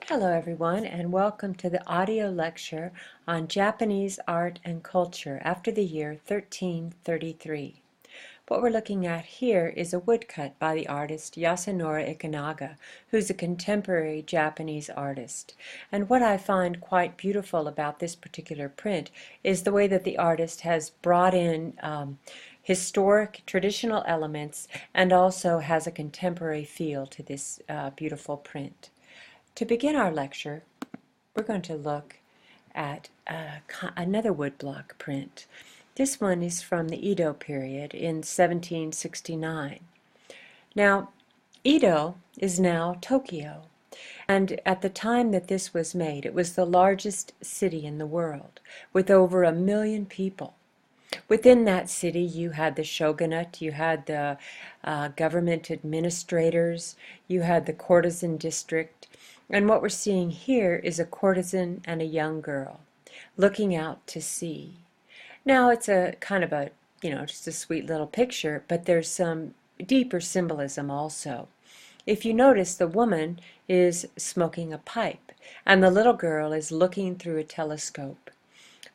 Hello everyone, and welcome to the audio lecture on Japanese art and culture after the year 1333. What we're looking at here is a woodcut by the artist Yasunori Ikunaga, who's a contemporary Japanese artist. And what I find quite beautiful about this particular print is the way that the artist has brought in historic traditional elements and also has a contemporary feel to this beautiful print. To begin our lecture, we're going to look at another woodblock print. This one is from the Edo period in 1769. Now, Edo is now Tokyo, and at the time that this was made, it was the largest city in the world, with over 1 million people. Within that city, you had the shogunate, you had the government administrators, you had the courtesan district, and what we're seeing here is a courtesan and a young girl looking out to sea. Now it's a kind of a, just a sweet little picture, but there's some deeper symbolism also. If you notice, the woman is smoking a pipe, and the little girl is looking through a telescope.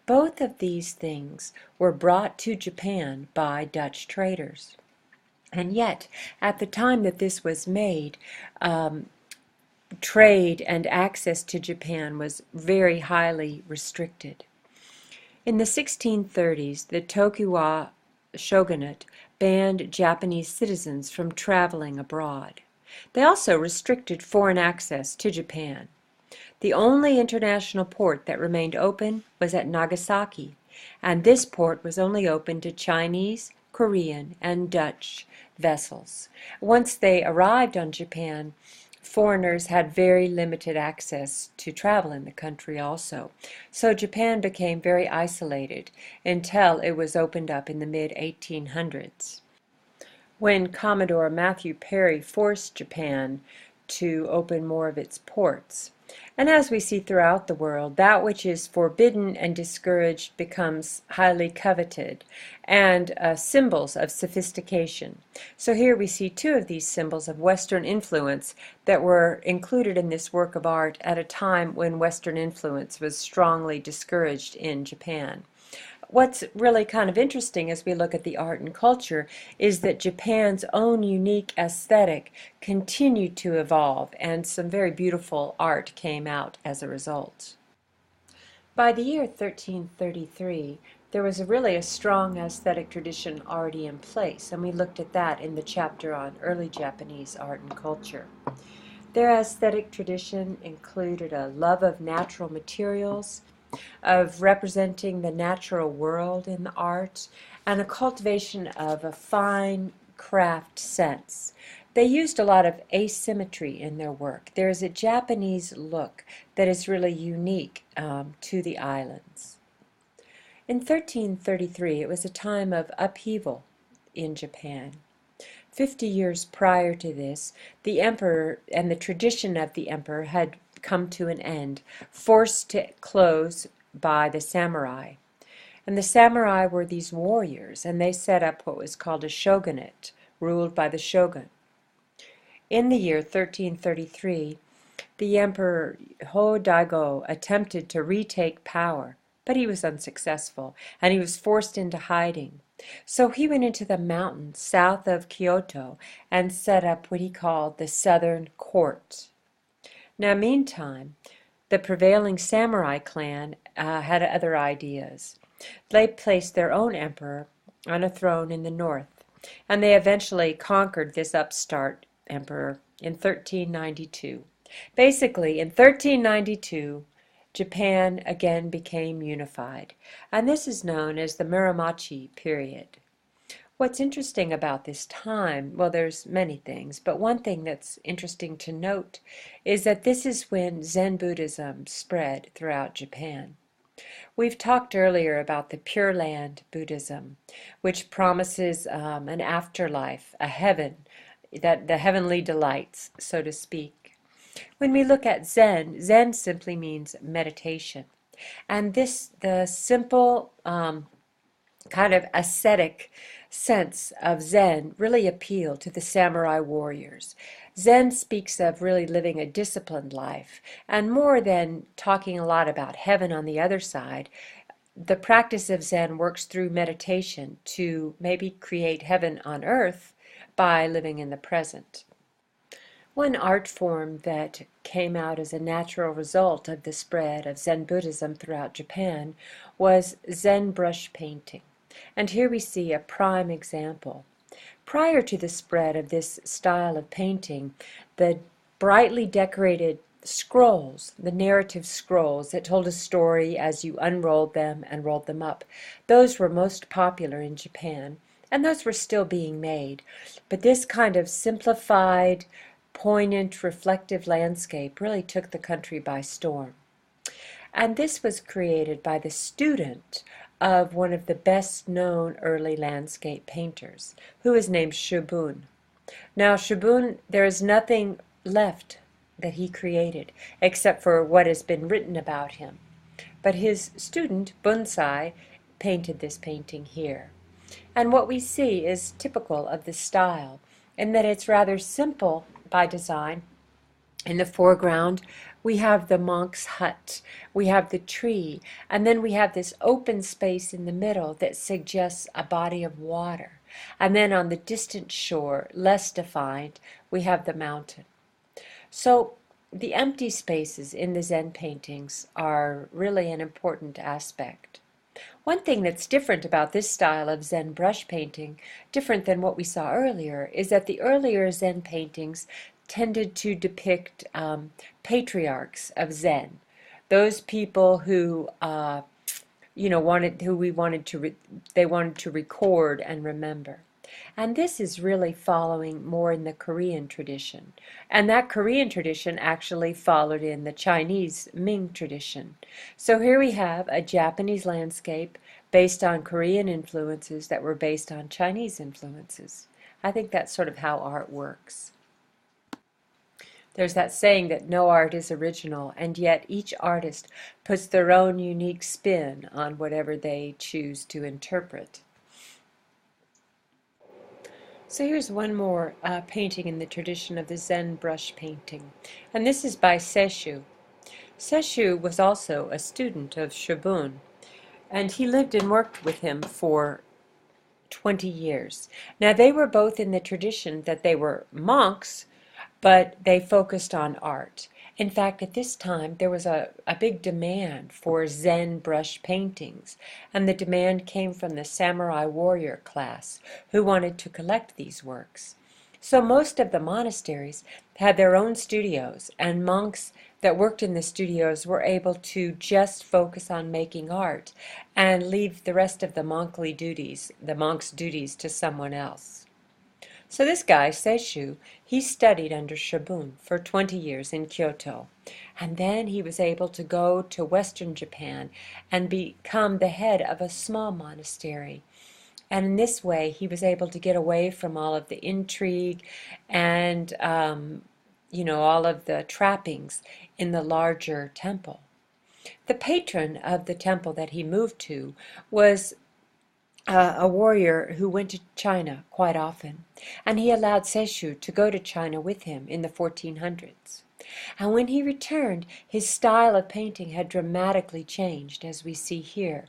Both of these things were brought to Japan by Dutch traders. And yet, at the time that this was made, trade and access to Japan was very highly restricted. In the 1630s, the Tokugawa shogunate banned Japanese citizens from traveling abroad. They also restricted foreign access to Japan. The only international port that remained open was at Nagasaki, and this port was only open to Chinese, Korean, and Dutch vessels. Once they arrived on Japan, foreigners had very limited access to travel in the country also. So Japan became very isolated until it was opened up in the mid-1800s, when Commodore Matthew Perry forced Japan to open more of its ports. And as we see throughout the world, that which is forbidden and discouraged becomes highly coveted, and symbols of sophistication. So here we see two of these symbols of Western influence that were included in this work of art at a time when Western influence was strongly discouraged in Japan. What's really kind of interesting as we look at the art and culture is that Japan's own unique aesthetic continued to evolve, and some very beautiful art came out as a result. By the year 1333, there was really a strong aesthetic tradition already in place, and we looked at that in the chapter on early Japanese art and culture. Their aesthetic tradition included a love of natural materials, of representing the natural world in the art, and a cultivation of a fine craft sense. They used a lot of asymmetry in their work. There is a Japanese look that is really unique to the islands. In 1333, it was a time of upheaval in Japan. 50 years prior to this, the emperor and the tradition of the emperor had come to an end, forced to close by the samurai. And the samurai were these warriors, and they set up what was called a shogunate, ruled by the shogun. In the year 1333, the emperor Ho-Daigo attempted to retake power, but he was unsuccessful, and he was forced into hiding. So he went into the mountains south of Kyoto and set up what he called the Southern Court. Now, meantime, the prevailing samurai clan had other ideas. They placed their own emperor on a throne in the north, and they eventually conquered this upstart emperor in 1392. Basically, in 1392, Japan again became unified, and this is known as the Muromachi period. What's interesting about this time, well, there's many things, but one thing that's interesting to note is that this is when Zen Buddhism spread throughout Japan. We've talked earlier about the Pure Land Buddhism, which promises an afterlife, a heaven, that the heavenly delights, so to speak. When we look at Zen, Zen simply means meditation. And the simple kind of ascetic sense of Zen really appealed to the samurai warriors. Zen speaks of really living a disciplined life, and more than talking a lot about heaven on the other side, the practice of Zen works through meditation to maybe create heaven on earth by living in the present. One art form that came out as a natural result of the spread of Zen Buddhism throughout Japan was Zen brush painting. And here we see a prime example. Prior to the spread of this style of painting, the brightly decorated scrolls, the narrative scrolls that told a story as you unrolled them and rolled them up, those were most popular in Japan, and those were still being made. But this kind of simplified, poignant, reflective landscape really took the country by storm. And this was created by the student of one of the best-known early landscape painters, who is named Shubun. Now, Shubun, there is nothing left that he created except for what has been written about him. But his student, Bunsai, painted this painting here. And what we see is typical of this style, in that it's rather simple by design. In the foreground, we have the monk's hut, we have the tree, and then we have this open space in the middle that suggests a body of water. And then on the distant shore, less defined, we have the mountain. So the empty spaces in the Zen paintings are really an important aspect. One thing that's different about this style of Zen brush painting, different than what we saw earlier, is that the earlier Zen paintings tended to depict patriarchs of Zen, those people who wanted to record and remember. And this is really following more in the Korean tradition. And that Korean tradition actually followed in the Chinese Ming tradition. So here we have a Japanese landscape based on Korean influences that were based on Chinese influences. I think that's sort of how art works. There's that saying that no art is original, and yet each artist puts their own unique spin on whatever they choose to interpret. So here's one more painting in the tradition of the Zen brush painting, and this is by Seishu. Seishu was also a student of Shubun, and he lived and worked with him for 20 years. Now they were both in the tradition that they were monks, but they focused on art. In fact, at this time, there was a big demand for Zen brush paintings, and the demand came from the samurai warrior class who wanted to collect these works. So most of the monasteries had their own studios, and monks that worked in the studios were able to just focus on making art and leave the rest of the monkly duties, the monk's duties, to someone else. So this guy, Seishu, he studied under Shubun for 20 years in Kyoto. And then he was able to go to Western Japan and become the head of a small monastery. And in this way, he was able to get away from all of the intrigue and, all of the trappings in the larger temple. The patron of the temple that he moved to was a warrior who went to China quite often, and he allowed Seishu to go to China with him in the 1400s. And when he returned, his style of painting had dramatically changed, as we see here.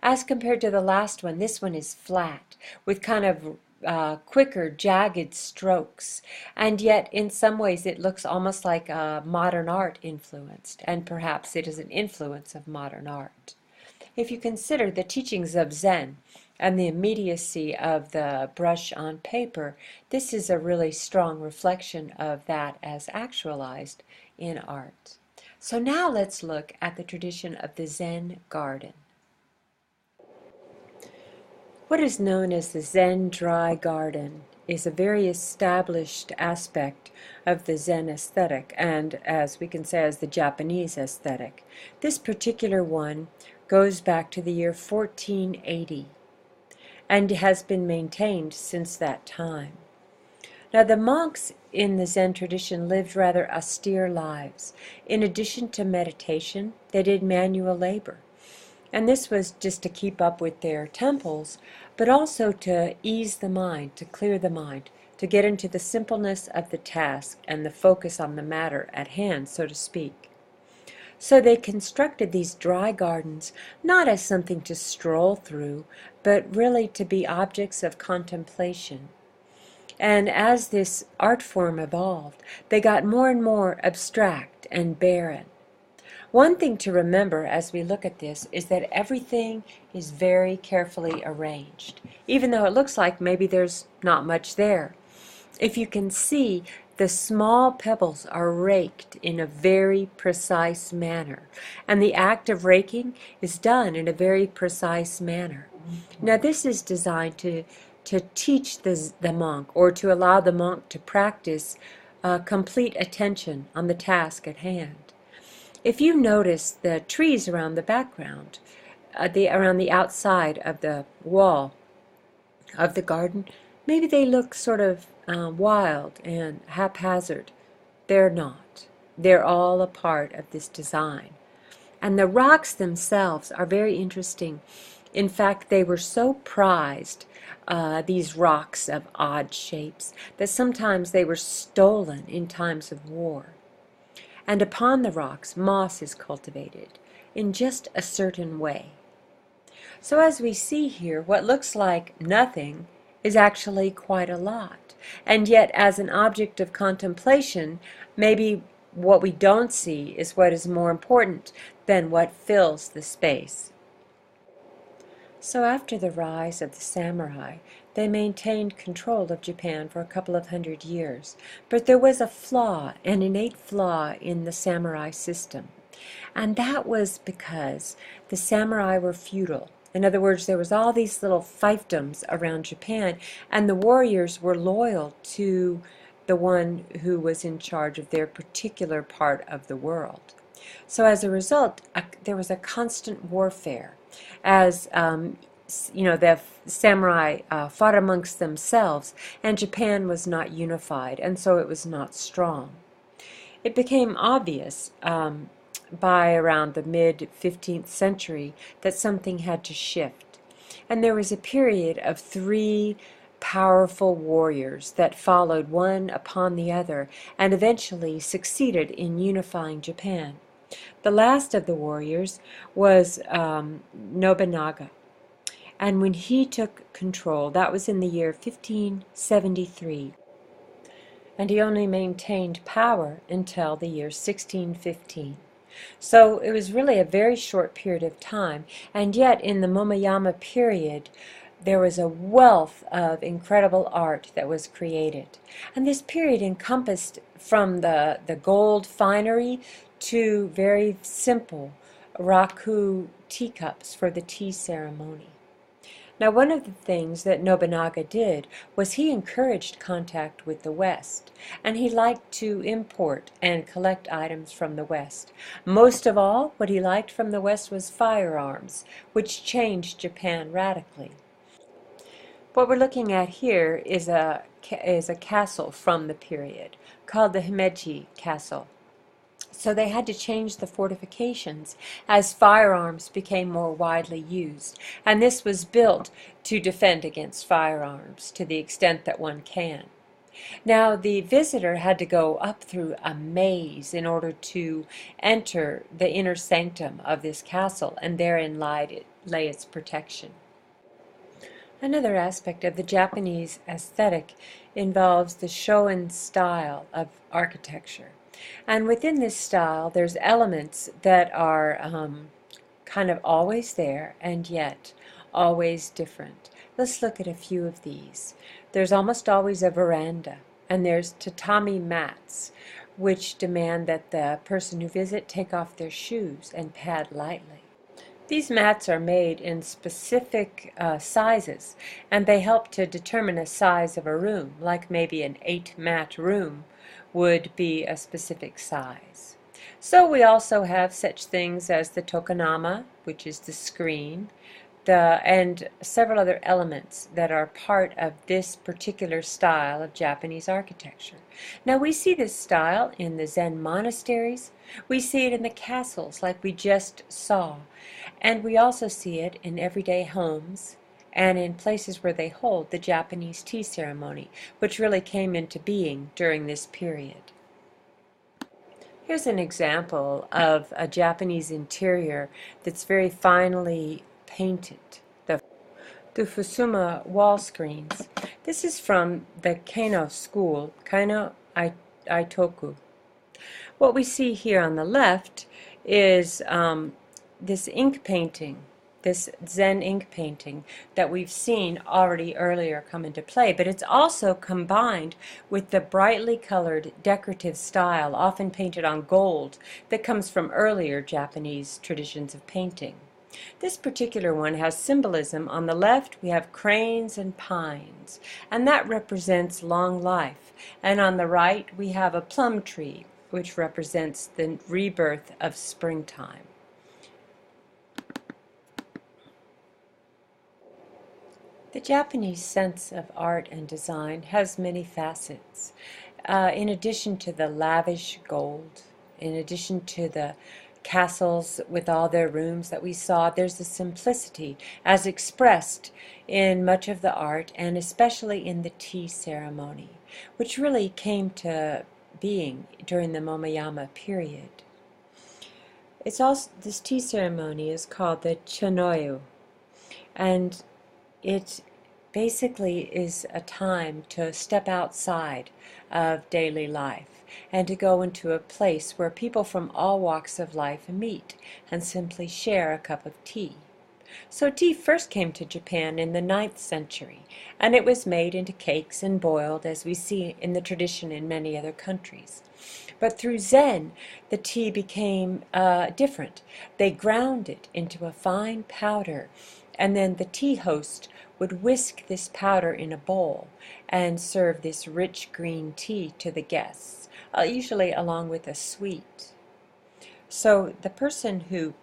As compared to the last one, this one is flat, with kind of quicker, jagged strokes, and yet in some ways it looks almost like modern art influenced, and perhaps it is an influence of modern art. If you consider the teachings of Zen and the immediacy of the brush on paper, this is a really strong reflection of that as actualized in art. So now let's look at the tradition of the Zen garden. What is known as the Zen dry garden is a very established aspect of the Zen aesthetic, and as we can say, as the Japanese aesthetic. This particular one goes back to the year 1480 and has been maintained since that time. Now the monks in the Zen tradition lived rather austere lives. In addition to meditation, they did manual labor. And this was just to keep up with their temples, but also to ease the mind, to clear the mind, to get into the simpleness of the task and the focus on the matter at hand, so to speak. So they constructed these dry gardens not as something to stroll through, but really to be objects of contemplation. And as this art form evolved, they got more and more abstract and barren. One thing to remember as we look at this is that everything is very carefully arranged, even though it looks like maybe there's not much there. If you can see, the small pebbles are raked in a very precise manner, and the act of raking is done in a very precise manner. Now this is designed to teach the monk, or to allow the monk to practice complete attention on the task at hand. If you notice the trees around the background, around the outside of the wall of the garden, maybe they look sort of wild and haphazard. They're not. They're all a part of this design. And the rocks themselves are very interesting. In fact, they were so prized, these rocks of odd shapes, that sometimes they were stolen in times of war. And upon the rocks, moss is cultivated in just a certain way. So as we see here, what looks like nothing is actually quite a lot. And yet, as an object of contemplation, maybe what we don't see is what is more important than what fills the space. So after the rise of the samurai, they maintained control of Japan for a couple of hundred years. But there was a flaw, an innate flaw in the samurai system. And that was because the samurai were feudal. In other words, there was all these little fiefdoms around Japan, and the warriors were loyal to the one who was in charge of their particular part of the world. So as a result, there was a constant warfare. As the samurai fought amongst themselves, and Japan was not unified, and so it was not strong. It became obvious by around the mid-15th century that something had to shift. And there was a period of 3 powerful warriors that followed one upon the other and eventually succeeded in unifying Japan. The last of the warriors was Nobunaga. And when he took control, that was in the year 1573. And he only maintained power until the year 1615. So it was really a very short period of time, and yet in the Momoyama period there was a wealth of incredible art that was created. And this period encompassed from the gold finery to very simple raku teacups for the tea ceremony. Now, one of the things that Nobunaga did was he encouraged contact with the West, and he liked to import and collect items from the West. Most of all, what he liked from the West was firearms, which changed Japan radically. What we're looking at here is a castle from the period called the Himeji Castle. So they had to change the fortifications as firearms became more widely used. And this was built to defend against firearms to the extent that one can. Now the visitor had to go up through a maze in order to enter the inner sanctum of this castle, and therein lay its protection. Another aspect of the Japanese aesthetic involves the Shoin style of architecture. And within this style, there's elements that are kind of always there and yet always different. Let's look at a few of these. There's almost always a veranda, and there's tatami mats, which demand that the person who visits take off their shoes and pad lightly. These mats are made in specific sizes, and they help to determine a size of a room, like maybe an 8-mat room would be a specific size. So we also have such things as the tokonama, which is the screen, and several other elements that are part of this particular style of Japanese architecture. Now we see this style in the Zen monasteries, we see it in the castles like we just saw, and we also see it in everyday homes and in places where they hold the Japanese tea ceremony, which really came into being during this period. Here's an example of a Japanese interior that's very finely painted. The Fusuma wall screens. This is from the Kano school, Kano Aitoku. What we see here on the left is this ink painting, this Zen ink painting that we've seen already earlier come into play, but it's also combined with the brightly colored decorative style often painted on gold that comes from earlier Japanese traditions of painting. This particular one has symbolism. On the left we have cranes and pines, and that represents long life, and on the right we have a plum tree, which represents the rebirth of springtime. The Japanese sense of art and design has many facets. In addition to the lavish gold, in addition to the castles with all their rooms that we saw, there's a simplicity as expressed in much of the art, and especially in the tea ceremony, which really came to being during the Momoyama period. It's also, this tea ceremony is called the Chanoyu, and it basically is a time to step outside of daily life and to go into a place where people from all walks of life meet and simply share a cup of tea. So tea first came to Japan in the 9th century, and it was made into cakes and boiled, as we see in the tradition in many other countries. But through Zen, the tea became different. They ground it into a fine powder, and then the tea host would whisk this powder in a bowl and serve this rich green tea to the guests, usually along with a sweet. So the person who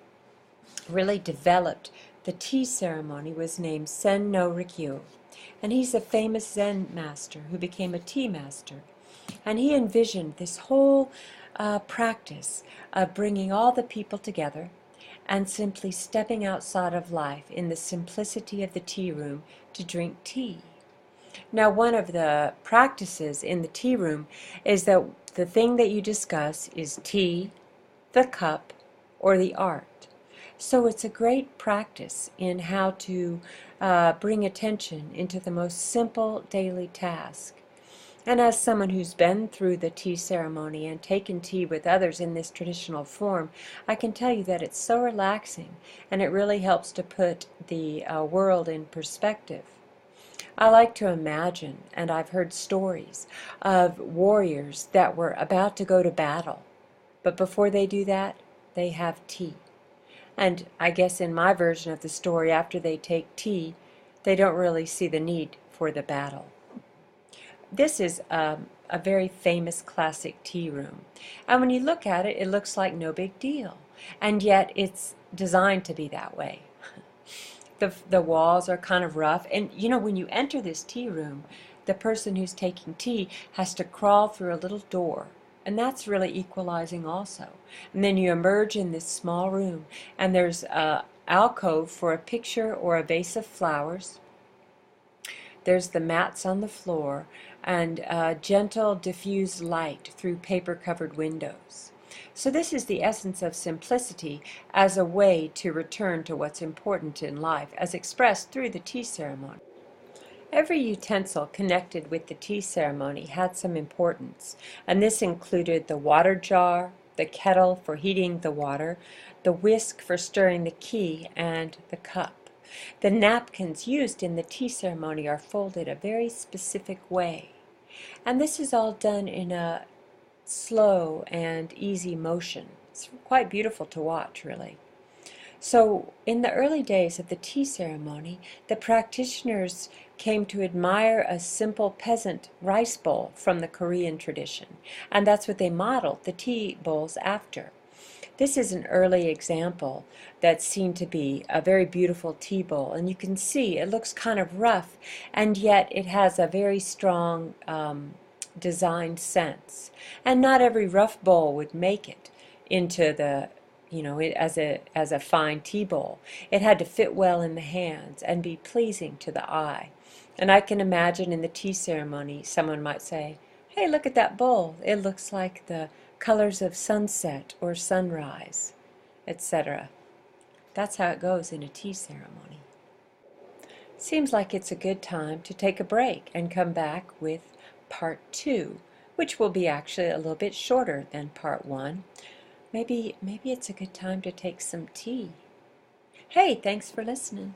really developed the tea ceremony was named Sen no Rikyo, and he's a famous Zen master who became a tea master. And he envisioned this whole practice of bringing all the people together and simply stepping outside of life in the simplicity of the tea room to drink tea. Now, one of the practices in the tea room is that the thing that you discuss is tea, the cup, or the art. So it's a great practice in how to bring attention into the most simple daily task. And as someone who's been through the tea ceremony and taken tea with others in this traditional form, I can tell you that it's so relaxing, and it really helps to put the world in perspective. I like to imagine, and I've heard stories of warriors that were about to go to battle, but before they do that, they have tea. And I guess in my version of the story, after they take tea, they don't really see the need for the battle. This is a very famous classic tea room, and when you look at it, it looks like no big deal, and yet it's designed to be that way. The walls are kind of rough, and you know, when you enter this tea room, the person who's taking tea has to crawl through a little door, and that's really equalizing also. And then you emerge in this small room, and there's an alcove for a picture or a vase of flowers. There's the mats on the floor, and gentle diffused light through paper-covered windows. So this is the essence of simplicity as a way to return to what's important in life, as expressed through the tea ceremony. Every utensil connected with the tea ceremony had some importance, and this included the water jar, the kettle for heating the water, the whisk for stirring the tea, and the cup. The napkins used in the tea ceremony are folded a very specific way, and this is all done in a slow and easy motion. It's quite beautiful to watch, really. So in the early days of the tea ceremony, the practitioners came to admire a simple peasant rice bowl from the Korean tradition, and that's what they modeled the tea bowls after. This is an early example that's seen to be a very beautiful tea bowl, and you can see it looks kind of rough, and yet it has a very strong design sense. And not every rough bowl would make it into the, as a fine tea bowl. It had to fit well in the hands and be pleasing to the eye. And I can imagine in the tea ceremony someone might say, "Hey, look at that bowl. It looks like the colors of sunset or sunrise," etc. That's how it goes in a tea ceremony. Seems like it's a good time to take a break and come back with part 2, which will be actually a little bit shorter than part 1. Maybe it's a good time to take some tea. Hey, thanks for listening.